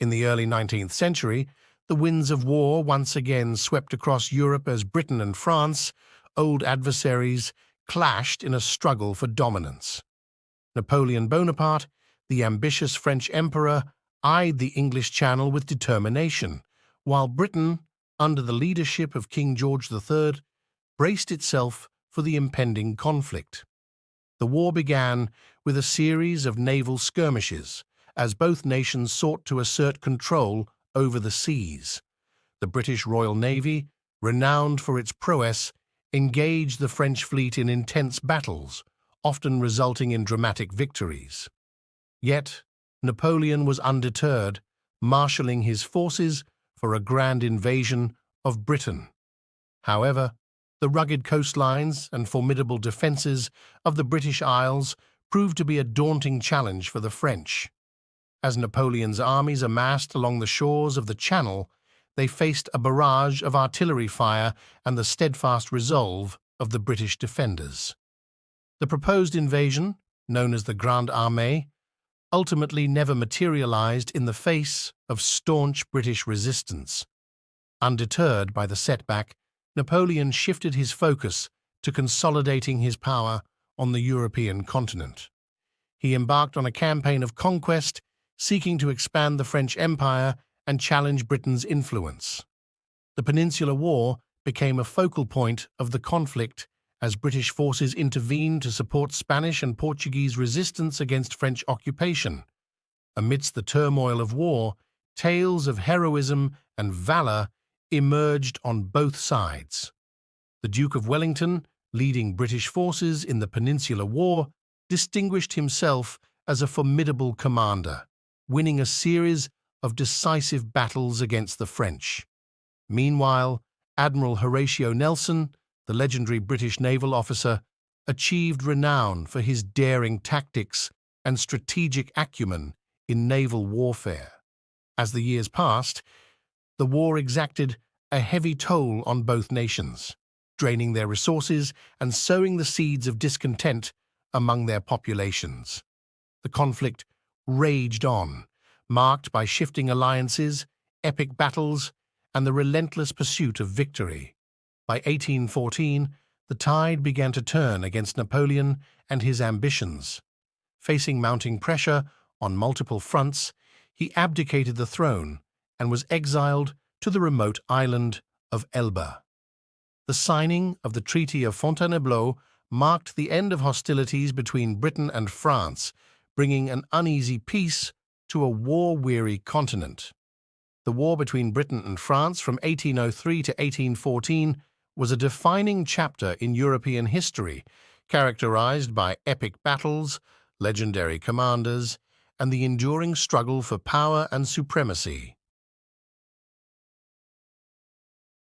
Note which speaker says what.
Speaker 1: In the early 19th century, the winds of war once again swept across Europe as Britain and France, old adversaries, clashed in a struggle for dominance. Napoleon Bonaparte, the ambitious French emperor, eyed the English Channel with determination, while Britain, under the leadership of King George III, braced itself for the impending conflict. The war began with a series of naval skirmishes, as both nations sought to assert control over the seas. The British Royal Navy, renowned for its prowess, engaged the French fleet in intense battles, often resulting in dramatic victories. Yet, Napoleon was undeterred, marshalling his forces for a grand invasion of Britain. However, the rugged coastlines and formidable defences of the British Isles proved to be a daunting challenge for the French. As Napoleon's armies amassed along the shores of the Channel, they faced a barrage of artillery fire and the steadfast resolve of the British defenders. The proposed invasion, known as the Grande Armée, ultimately never materialized in the face of staunch British resistance. Undeterred by the setback, Napoleon shifted his focus to consolidating his power on the European continent. He embarked on a campaign of conquest, seeking to expand the French Empire and challenge Britain's influence. The Peninsular War became a focal point of the conflict as British forces intervened to support Spanish and Portuguese resistance against French occupation. Amidst the turmoil of war, tales of heroism and valor emerged on both sides. The Duke of Wellington, leading British forces in the Peninsular War, distinguished himself as a formidable commander, winning a series of decisive battles against the French. Meanwhile, Admiral Horatio Nelson, the legendary British naval officer, achieved renown for his daring tactics and strategic acumen in naval warfare. As the years passed, the war exacted a heavy toll on both nations, draining their resources and sowing the seeds of discontent among their populations. The conflict raged on, marked by shifting alliances, epic battles, and the relentless pursuit of victory. By 1814, the tide began to turn against Napoleon and his ambitions. Facing mounting pressure on multiple fronts, he abdicated the throne and was exiled to the remote island of Elba. The signing of the Treaty of Fontainebleau marked the end of hostilities between Britain and France, bringing an uneasy peace to a war-weary continent. The war between Britain and France from 1803 to 1814 was a defining chapter in European history, characterized by epic battles, legendary commanders, and the enduring struggle for power and supremacy.